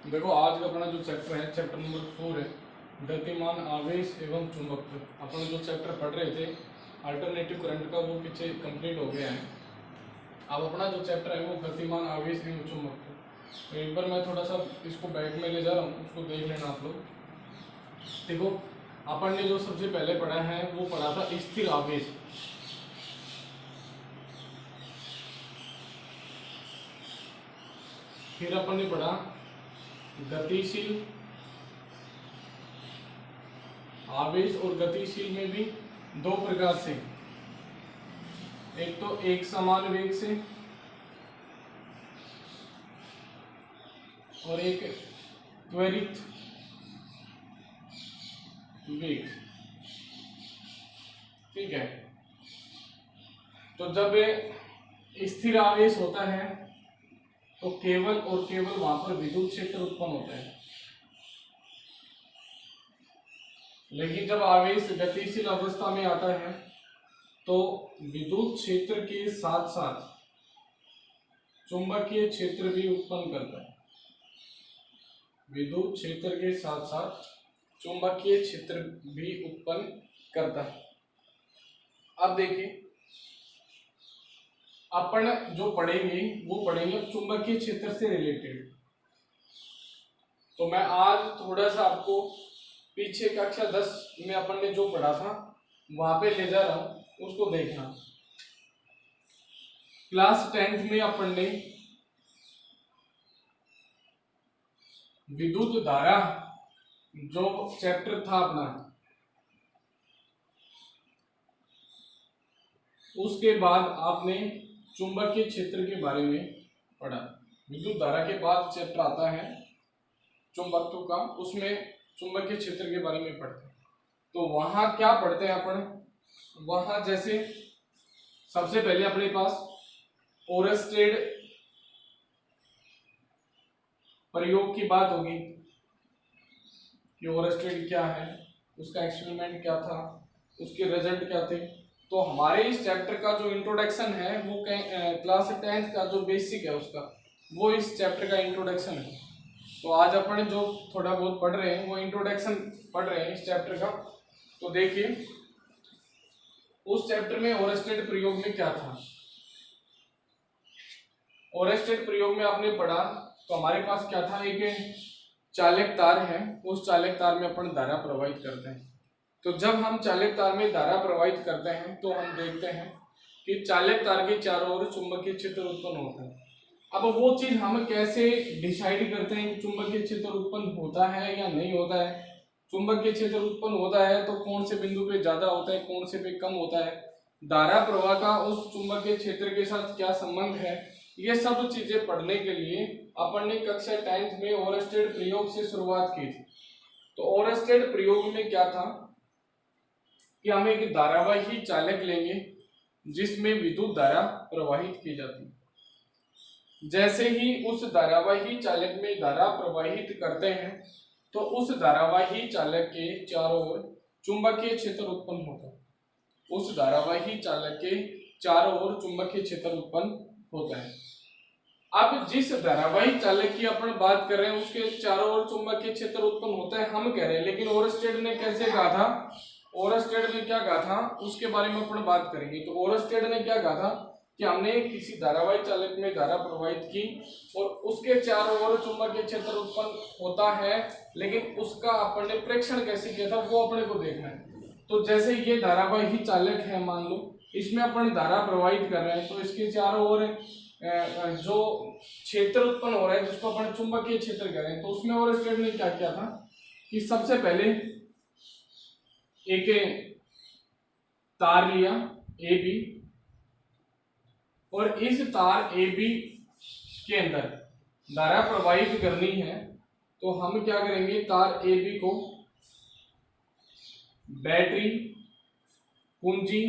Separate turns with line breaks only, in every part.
देखो आज का अपना जो चैप्टर है चैप्टर नंबर 4 है गतिमान आवेश एवं चुंबकत्व। अपन जो चैप्टर पढ़ रहे थे अल्टरनेटिव करंट का वो पीछे कंप्लीट हो गया है। अब अपना जो चैप्टर है वो गतिमान आवेश एवं चुंबकत्व। तो एक बार मैं थोड़ा सा इसको बैक में ले जा रहा हूँ, उसको देख लेना आप लोग। देखो अपन ने जो सबसे पहले पढ़ा है वो पढ़ा था स्थिर आवेश। फिर अपन ने पढ़ा गतिशील आवेश, और गतिशील में भी दो प्रकार से, एक तो एक समान वेग से और एक त्वरित वेग। ठीक है, तो जब स्थिर आवेश होता है तो केवल और केवल वहां पर विद्युत क्षेत्र उत्पन्न होता है, लेकिन जब आवेश गतिशील अवस्था में आता है तो विद्युत क्षेत्र के साथ साथ चुंबकीय क्षेत्र भी उत्पन्न करता है। विद्युत क्षेत्र के साथ साथ चुंबकीय क्षेत्र भी उत्पन्न करता है। अब देखिए अपन जो पढ़ेंगे वो पढ़ेंगे चुंबकीय क्षेत्र से रिलेटेड। तो मैं आज थोड़ा सा आपको पीछे कक्षा 10 में अपन ने जो पढ़ा था वहां पे ले जा रहा हूं, उसको देखना। क्लास 10th में अपन ने विद्युत धारा जो चैप्टर था अपना, उसके बाद आपने चुंबकीय क्षेत्र के बारे में पढ़ा। विद्युत धारा के बाद चैप्टर आता है चुंबकत्व का, उसमें चुंबकीय क्षेत्र के बारे में पढ़ते हैं। तो वहां क्या पढ़ते हैं अपन, वहां जैसे सबसे पहले अपने पास ओरस्टेड प्रयोग की बात होगी कि ओरस्टेड क्या है, उसका एक्सपेरिमेंट क्या था, उसके रिजल्ट क्या थे। तो हमारे इस चैप्टर का जो इंट्रोडक्शन है वो क्लास 10th का जो बेसिक है उसका, वो इस चैप्टर का इंट्रोडक्शन है। तो आज अपन जो थोड़ा बहुत पढ़ रहे हैं वो इंट्रोडक्शन पढ़ रहे हैं इस चैप्टर का। तो देखिए उस चैप्टर में ओरस्टेड प्रयोग में क्या था। ओरस्टेड प्रयोग में आपने पढ़ा तो हमारे पास क्या था, एक चालक तार है, उस चालक तार में अपन धारा प्रवाहित करते हैं। तो जब हम चालक तार में धारा प्रवाहित करते हैं तो हम देखते हैं कि चालक तार के चारों ओर चुंबकीय क्षेत्र उत्पन्न होता है। अब वो चीज हम कैसे डिसाइड करते हैं कि चुंबकीय क्षेत्र उत्पन्न होता है या नहीं होता है। चुंबकीय क्षेत्र उत्पन्न होता है तो कौन से बिंदु पे ज्यादा होता है, कौन से पे कम होता है, धारा प्रवाह का उस चुंबकीय क्षेत्र के साथ क्या संबंध है, ये सब चीजें पढ़ने के लिए अपन ने कक्षा 10th में ओरस्टेड प्रयोग से शुरुआत की थी। तो ओरस्टेड प्रयोग में क्या था कि हम एक धारावाही चालक लेंगे जिसमें विद्युत धारा प्रवाहित की जाती है। जैसे ही उस धारावाही चालक में धारा प्रवाहित करते हैं तो उस धारावाही चालक के चारों ओर चुंबकीय क्षेत्र उत्पन्न होता है। उस धारावाही चालक के चारों ओर चुंबकीय क्षेत्र उत्पन्न होता है। अब जिस धारावाही चालक की अपन बात कर रहे हैं उसके चारों ओर चुंबकीय क्षेत्र उत्पन्न होता है हम कह रहे हैं, लेकिन ओरस्टेड ने कैसे कहा था, ओरस्टेड ने क्या कहा था उसके बारे में अपन बात करेंगे। तो ओरस्टेड ने क्या कहा था कि हमने किसी धारावाही चालक में धारा प्रवाहित की और उसके चारों ओर चुंबकीय क्षेत्र उत्पन्न होता है, लेकिन उसका अपन ने प्रेक्षण कैसे किया था वो अपने को देखना है। तो जैसे ये धारावाही चालक है, मान लो इसमें अपन धारा प्रवाहित कर रहे हैं, तो इसके चारों ओर जो क्षेत्र उत्पन्न हो रहा है जिसको अपन चुंबकीय क्षेत्र कह रहे हैं, तो उसमें ओरस्टेड ने क्या किया था कि सबसे पहले एक तार लिया ए बी, और इस तार ए बी के अंदर धारा प्रवाहित करनी है। तो हम क्या करेंगे, तार ए बी को बैटरी, कुंजी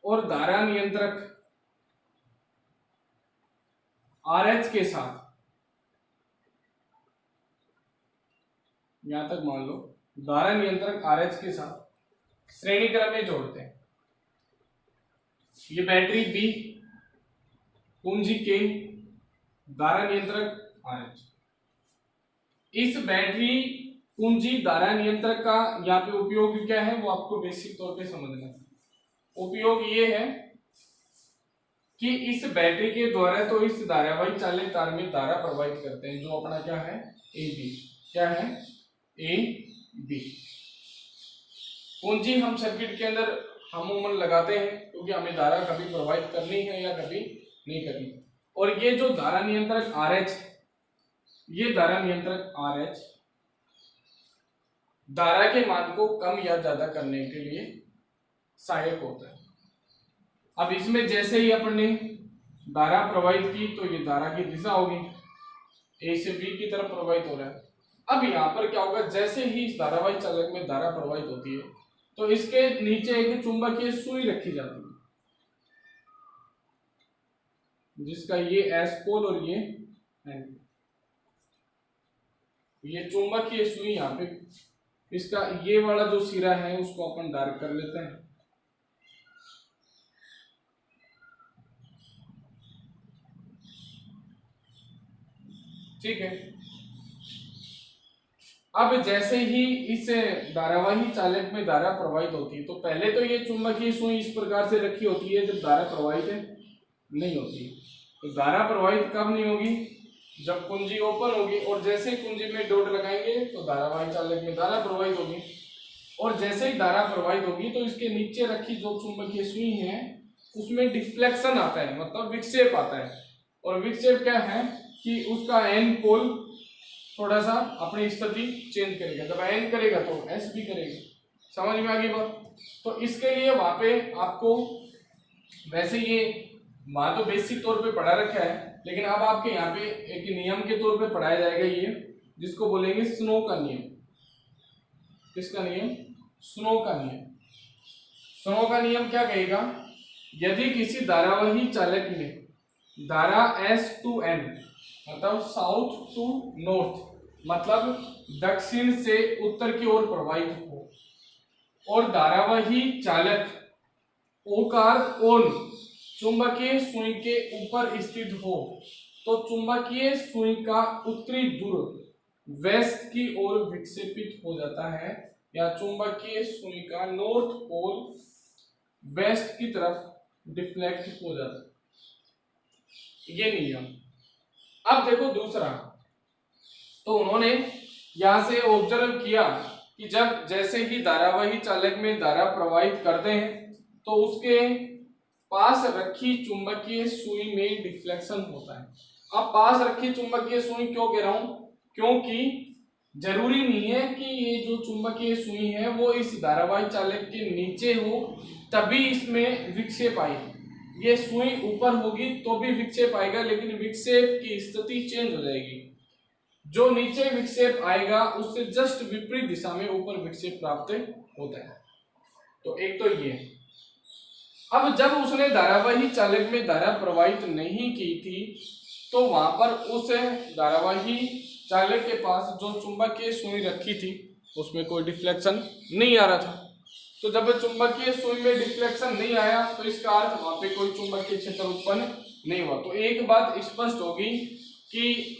और धारा नियंत्रक RH के साथ, यहां तक मान लो धारा नियंत्रक RH के साथ श्रेणी क्रम में जोड़ते हैं। ये बैटरी बी, कुंजी के, धारा नियंत्रक RH। इस बैटरी कुंजी धारा नियंत्रक का यहाँ पे उपयोग क्या है वो आपको बेसिक तौर पे समझना है। उपयोग ये है कि इस बैटरी के द्वारा तो इस धारावाही चालक तार में धारा प्रवाहित करते हैं, जो अपना क्या है AB। क्या है AB। कुंजी हम सर्किट के अंदर अमूमन लगाते हैं क्योंकि हमें धारा कभी प्रवाहित करनी है या कभी नहीं करनी। और ये जो धारा नियंत्रक RH, ये धारा नियंत्रक RH धारा के मान को कम या ज्यादा करने के लिए सहायक होता है। अब इसमें जैसे ही अपन ने धारा प्रवाहित की तो ये धारा की दिशा होगी A से B की तरफ प्रवाहित हो रहा है। अब यहाँ पर क्या होगा, जैसे ही इस धारावाही चालक में धारा प्रवाहित होती है तो इसके नीचे एक चुंबकीय सुई रखी जाती है, जिसका ये S पोल और ये N। ये चुंबकीय सुई यहाँ पे, इसका ये वाला जो सिरा है उसको अपन डार्क कर लेते हैं। ठीक है। अब जैसे ही इस धारावाही चालक में धारा प्रवाहित होती है तो पहले तो ये चुंबकीय सुई इस प्रकार से रखी होती है जब धारा प्रवाहित नहीं होती। तो धारा प्रवाहित कब नहीं होगी, जब कुंजी ओपन होगी, और जैसे ही कुंजी में डॉट लगाएंगे तो धारावाही चालक में धारा प्रवाहित होगी। और जैसे ही धारा प्रवाहित होगी तो इसके नीचे रखी जो चुंबकीय सुई है उसमें डिफ्लेक्शन आता है, मतलब विक्षेप आता है। और विक्षेप क्या है कि उसका N पोल थोड़ा सा अपनी स्थिति चेंज करेगा, जब N करेगा तो S भी करेगा। समझ में आ गई बात। तो इसके लिए वहां पे आपको, वैसे ये वहां तो बेसिक तौर पे पढ़ा रखा है, लेकिन अब आपके यहाँ पे एक नियम के तौर पे पढ़ाया जाएगा ये, जिसको बोलेंगे स्नो का नियम। किसका नियम? स्नो का नियम। स्नो का नियम क्या कहेगा, यदि किसी धारावाही चालक में धारा S to N मतलब साउथ टू नॉर्थ, मतलब दक्षिण से उत्तर की ओर प्रवाहित हो, और धारावाही चालक O का अर्थ ऑन चुंबकीय सुई के ऊपर स्थित हो, तो चुंबकीय सुई का उत्तरी ध्रुव वेस्ट की ओर विक्षेपित हो जाता है, या चुंबकीय सुई का नॉर्थ पोल वेस्ट की तरफ डिफ्लेक्ट हो जाता है। ये नियम। अब देखो दूसरा, तो उन्होंने यहां से ऑब्जर्व किया कि जब जैसे ही धारावाही चालक में धारा प्रवाहित करते हैं तो उसके पास रखी चुंबकीय सुई में डिफ्लेक्शन होता है। अब पास रखी चुंबकीय सुई क्यों कह रहा हूं, क्योंकि जरूरी नहीं है कि ये जो चुंबकीय सुई है वो इस धारावाही चालक के नीचे हो तभी इसमें विक्षेप आएगी। ये सुई ऊपर होगी तो भी विक्षेप आएगा, लेकिन विक्षेप की स्थिति चेंज हो जाएगी। जो नीचे विक्षेप आएगा उससे जस्ट विपरीत दिशा में ऊपर विक्षेप प्राप्त होता है। तो एक तो ये। अब जब उसने धारावाही चालक में धारा प्रवाहित नहीं की थी तो वहां पर उस धारावाही चालक के पास जो चुंबकीय सुई रखी थी उसमें कोई डिफ्लेक्शन नहीं आ रहा था। तो जब चुंबकीय सुई में डिफ्लेक्शन नहीं आया तो इसका अर्थ वहां पे कोई चुंबकीय क्षेत्र उत्पन्न नहीं हुआ। तो एक बात स्पष्ट होगी कि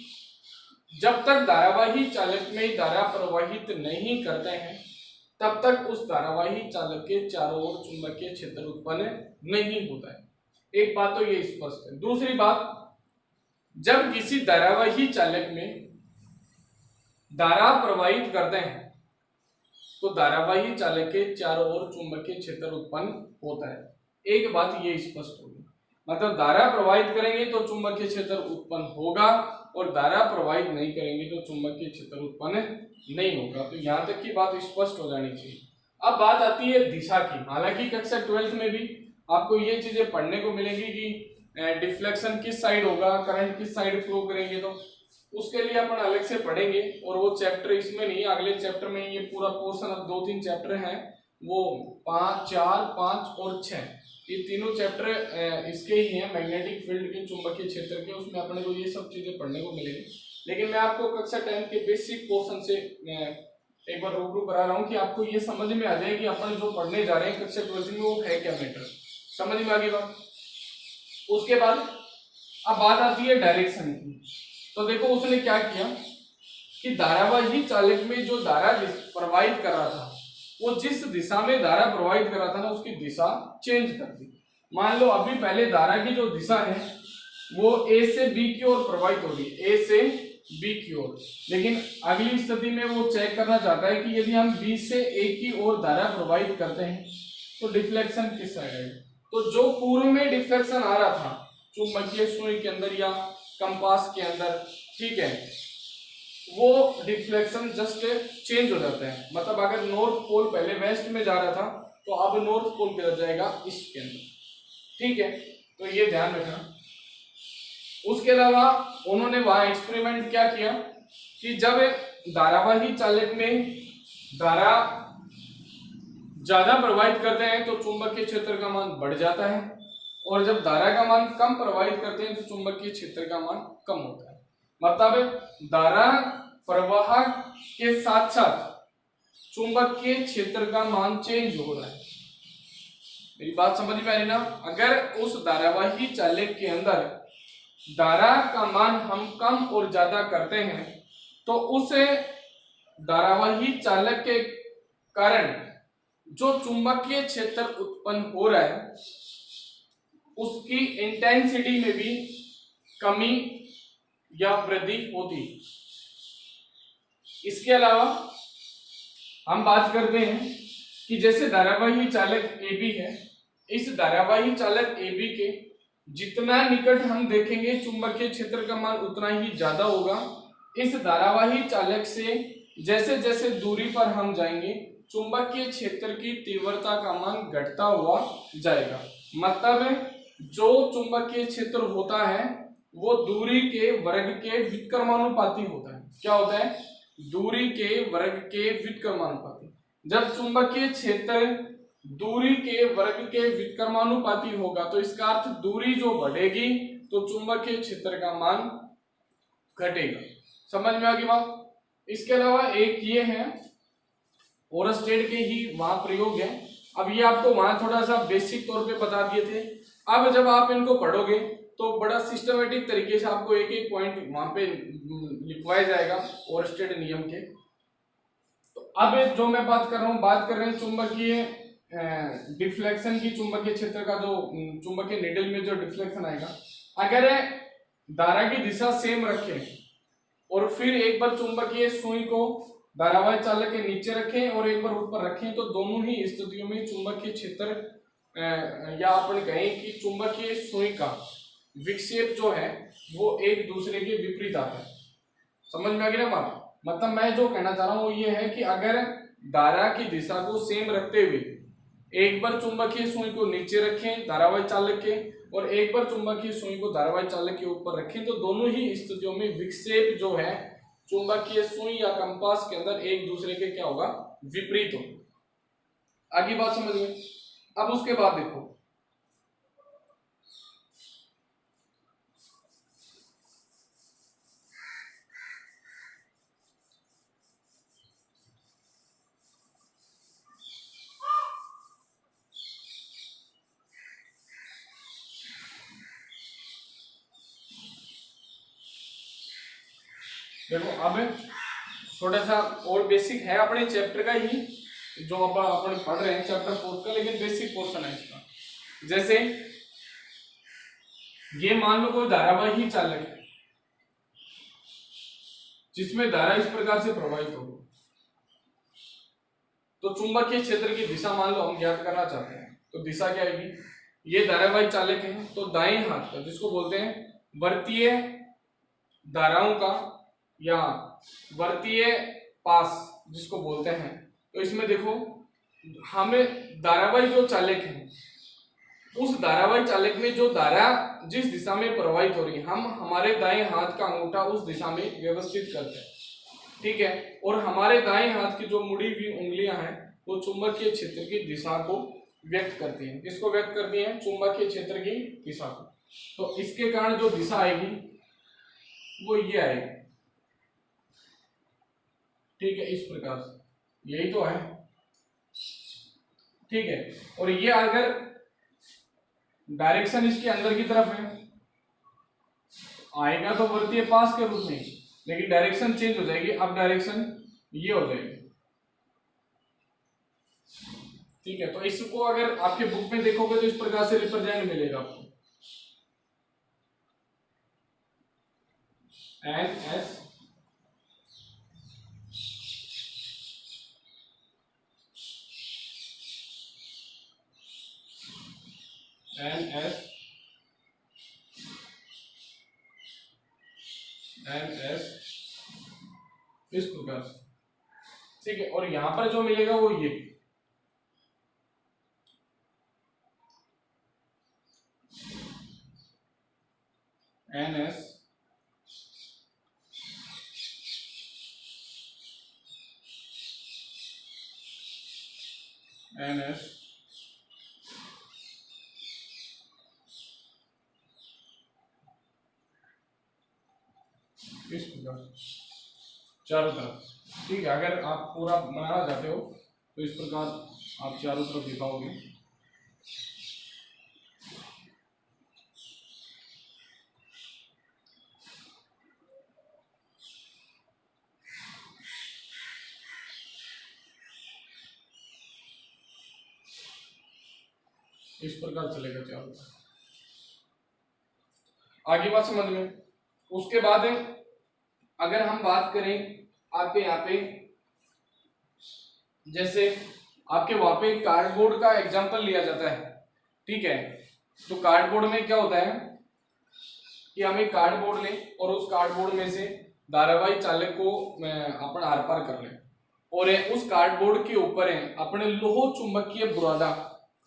जब तक धारावाही चालक में धारा प्रवाहित नहीं करते हैं तब तक उस धारावाही चालक के चारों ओर चुंबकीय क्षेत्र उत्पन्न नहीं होता है। एक बात तो ये स्पष्ट है। दूसरी बात, जब किसी धारावाही चालक में धारा प्रवाहित करते हैं तो धारावाही चालक के चारों ओर चुंबकीय क्षेत्र उत्पन्न होता है। एक बात ये स्पष्ट होगी, मतलब धारा प्रवाहित करेंगे तो चुंबकीय क्षेत्र उत्पन्न होगा और धारा प्रवाहित नहीं करेंगे तो चुंबकीय क्षेत्र उत्पन्न नहीं होगा। तो यहाँ तक की बात स्पष्ट हो जानी चाहिए। अब बात आती है दिशा की। हालांकि कक्षा 12th में भी आपको ये चीजें पढ़ने को मिलेगी कि डिफ्लेक्शन किस साइड होगा, करंट किस साइड फ्लो करेंगे, तो उसके लिए अपन अलग से पढ़ेंगे और वो चैप्टर इसमें नहीं, अगले चैप्टर में ये पूरा पोर्शन, अब 2-3 चैप्टर हैं, वो 5, 4, 5 और 6, ये तीनों चैप्टर इसके ही हैं, मैग्नेटिक फील्ड के, चुंबकीय क्षेत्र के। उसमें अपने को ये सब चीजें पढ़ने को मिलेगी। लेकिन मैं आपको कक्षा 10th के बेसिक पोर्शन से एक बार रूबरू करा रहा हूँ कि आपको ये समझ में आ जाए कि अपन जो पढ़ने जा रहे हैं कक्षा 12th में वो है क्या मैटर। समझ में आ गई बात। उसके बाद अब बात आती है डायरेक्शन की। तो देखो उसने क्या किया कि धारावाही चालक में जो धारा प्रवाहित कर रहा था, वो जिस दिशा में धारा प्रवाहित कर रहा था ना, उसकी दिशा चेंज कर दी। मान लो अभी पहले धारा की जो दिशा है वो ए से बी की ओर प्रवाहित हो रही है, ए से बी की ओर, लेकिन अगली स्थिति में वो चेक करना चाहता है कि यदि हम बी से ए की ओर धारा प्रवाहित करते हैं तो डिफ्लेक्शन किस साइड है। तो जो पूर्व में डिफ्लेक्शन आ रहा था चुंबकीय सुई के अंदर या कंपास के अंदर, ठीक है, वो डिफ्लेक्शन जस्ट चेंज हो जाता है। मतलब अगर नॉर्थ पोल पहले वेस्ट में जा रहा था तो अब नॉर्थ पोल किधर जाएगा, ईस्ट के अंदर, ठीक है। तो ये ध्यान रखना। उसके अलावा उन्होंने वहां एक्सपेरिमेंट क्या किया कि जब धारावाही चालक में धारा ज्यादा प्रवाहित करते हैं तो चुंबकीय क्षेत्र का मान बढ़ जाता है, और जब धारा का मान कम प्रवाहित करते हैं तो चुंबकीय क्षेत्र का मान कम होता है। मतलब धारा प्रवाह के साथ साथ चुंबकीय क्षेत्र का मान चेंज हो रहा है। मेरी बात समझ में आ रही ना। अगर उस धारावाही चालक के अंदर धारा का मान हम कम और ज्यादा करते हैं तो उस धारावाही चालक के कारण जो चुंबकीय क्षेत्र उत्पन्न हो रहा है उसकी इंटेंसिटी में भी कमी या वृद्धि होती। इसके अलावा हम बात करते हैं कि जैसे धारावाही चालक AB है, इस धारावाही चालक AB के जितना निकट हम देखेंगे चुंबकीय क्षेत्र का मान उतना ही ज्यादा होगा। इस धारावाही चालक से जैसे जैसे दूरी पर हम जाएंगे चुंबकीय क्षेत्र की तीव्रता का मान घटता हुआ जाएगा। मतलब जो चुंबकीय क्षेत्र होता है वो दूरी के वर्ग के व्युत्क्रमानुपाती होता है। क्या होता है? दूरी के वर्ग के व्युत्क्रमानुपाती। जब चुंबकीय क्षेत्र दूरी के वर्ग के व्युत्क्रमानुपाती होगा तो इसका अर्थ दूरी जो बढ़ेगी तो चुंबकीय क्षेत्र का मान घटेगा। समझ में आ गई बात। इसके अलावा एक ये है ओरस्टेड के ही वहां प्रयोग है। अब ये आपको वहां थोड़ा सा बेसिक तौर पे बता दिए थे। अब जब आप इनको पढ़ोगे तो बड़ा सिस्टमेटिक तरीके से आपको एक एक पॉइंट वहां पे लिखवाया जाएगा ओरस्टेड नियम के। तो अब जो मैं बात कर रहा हूँ, बात कर रहे हैं चुंबकीय डिफ्लेक्शन की। चुंबकीय क्षेत्र का जो चुंबकीय निडल में जो डिफ्लेक्शन आएगा, अगर धारा की दिशा सेम रखें और फिर एक बार चुंबकीय सुई को धारावाही चालक के नीचे रखें और एक बार ऊपर रखें तो दोनों ही स्थितियों में चुंबकीय क्षेत्र या अपन कहें कि चुंबकीय सुई का विक्षेप जो है वो एक दूसरे के विपरीत आता है। समझ में आ गई ना बात। मतलब मैं जो कहना चाह रहा हूँ वो ये है कि अगर धारा की दिशा को सेम रखते हुए एक बार चुंबकीय सुई को नीचे रखें धारावाही चालक के और एक बार चुंबकीय सुई को धारावाही चालक के ऊपर रखें तो दोनों ही स्थितियों में विक्षेप जो है चुंबकीय सुई या कंपास के अंदर एक दूसरे के क्या होगा, विपरीत होगा। आगे बात समझ गए। अब उसके बाद देखो अब थोड़ा सा और बेसिक है अपने चैप्टर का ही जो अपन पढ़ रहे हैं चैप्टर 4 का, लेकिन बेसिक पोर्शन है इसका। जैसे ये मान लो कोई धारावाही चालक है जिसमें धारा इस प्रकार से प्रवाहित हो तो चुंबकीय क्षेत्र की दिशा मान लो हम ज्ञात करना चाहते हैं तो दिशा क्या आएगी। ये धारावाही चालक है तो दाएं हाथ का जिसको बोलते हैं वर्तीय धाराओं का या वर्तीय पास जिसको बोलते हैं, तो इसमें देखो हमें धारावाही जो चालक है उस धारावाही चालक में जो धारा जिस दिशा में प्रवाहित हो रही है हम हमारे दाएं हाथ का अंगूठा उस दिशा में व्यवस्थित करते हैं, ठीक है। और हमारे दाएं हाथ की जो मुड़ी हुई उंगलियां हैं वो चुंबकीय क्षेत्र की दिशा को व्यक्त करती हैं। किसको व्यक्त करती हैं? चुंबकीय क्षेत्र की दिशा को। तो इसके कारण जो दिशा आएगी वो ये आएगी, ठीक है, इस प्रकार से। यही तो है, ठीक है। और ये अगर डायरेक्शन इसके अंदर की तरफ है आएगा तो वृत्तीय पास के रूप में, लेकिन डायरेक्शन चेंज हो जाएगी। अब डायरेक्शन ये हो जाएगी, ठीक है। तो इसको अगर आपके बुक में देखोगे तो इस प्रकार से रिप्रेजेंट मिलेगा आपको, N S N S N S इस प्रकार से, ठीक है। और यहां पर जो मिलेगा वो ये एन एस एन एस इस प्रकार चारों तरफ, ठीक है। अगर आप पूरा बनाना चाहते हो तो इस प्रकार आप चारों तरफ दिखाओगे। इस प्रकार चलेगा चारों तरफ। आगे बात समझ में। उसके बाद अगर हम बात करें आपके यहाँ पे, जैसे आपके वहां पे कार्डबोर्ड का एग्जांपल लिया जाता है, ठीक है। तो कार्डबोर्ड में क्या होता है कि हम एक कार्डबोर्ड लें और उस कार्डबोर्ड में से धारावाही चालक को अपन आर पार कर लें, और उस कार्डबोर्ड के ऊपर अपने लोह चुंबकीय बुरादा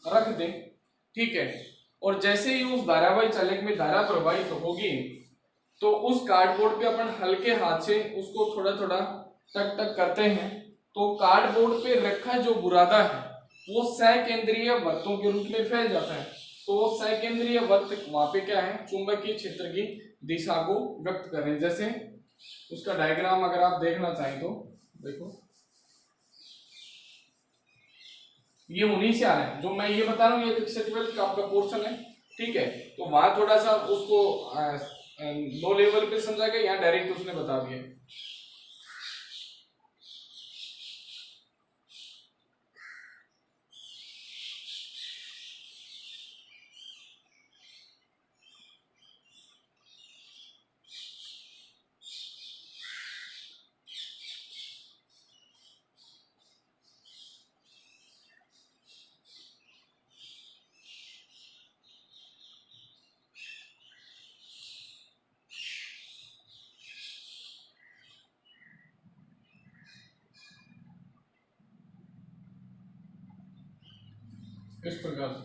रख दें, ठीक है। और जैसे ही उस धारावाही चालक में धारा प्रवाहित होगी तो उस कार्डबोर्ड पे अपन हल्के हाथ से उसको थोड़ा थोड़ा टक टक करते हैं, तो कार्डबोर्ड पे रखा जो बुरादा है वो सकेंद्रीय वृत्तों के रूप में फैल जाता है। तो वो सकेंद्रीय वृत्त वहां पे क्या है, चुंबकीय क्षेत्र की दिशा को व्यक्त कर रहे हैं। जैसे उसका डायग्राम अगर आप देखना चाहें तो देखो, ये उन्हीं से आ रहा है जो मैं ये बता रहा हूँ, ये 12th का आपका पोर्शन है, ठीक है। तो वहां थोड़ा सा उसको लो लेवल पे समझा गया, यहाँ डायरेक्ट उसने बता दिया। इस प्रकार से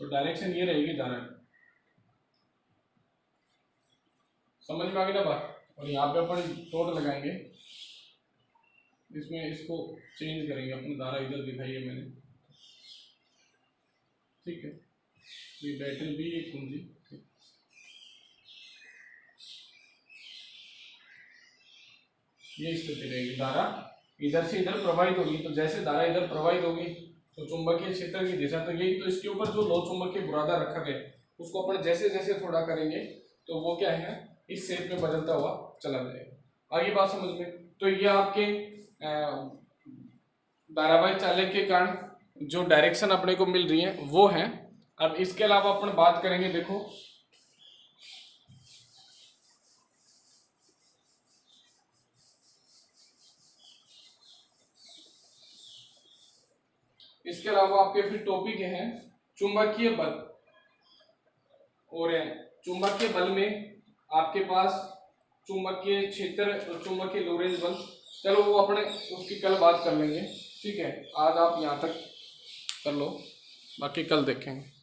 तो डायरेक्शन ये रहेगी धारा, समझ में आ गई ना बात। और यहाँ पे अपन टोट लगाएंगे, इसमें इसको चेंज करेंगे, अपनी धारा इधर दिखाई है मैंने, ठीक है। तो ये बैटरी भी एक कुंजी, ये स्थिति रहेगी, धारा इधर से इधर प्रवाहित होगी। तो जैसे धारा इधर प्रवाहित होगी तो चुंबकीय क्षेत्र की दिशा, तो यही तो इसके ऊपर जो लो चुंबकीय बुरादा रखा गया उसको अपन जैसे जैसे थोड़ा करेंगे तो वो क्या है, इस शेप में बदलता हुआ चला जाएगा। आगे बात समझ में। तो ये आपके धारावाही चालक के कारण जो डायरेक्शन अपने को मिल रही है वो है। अब इसके अलावा अपन बात करेंगे, देखो इसके अलावा आपके फिर टॉपिक हैं चुंबकीय बल, और चुंबकीय बल में आपके पास चुंबकीय क्षेत्र और चुंबकीय लोरेंज बल, चलो वो अपने उसकी कल बात कर लेंगे, ठीक है। आज आप यहाँ तक कर लो, बाकी कल देखेंगे।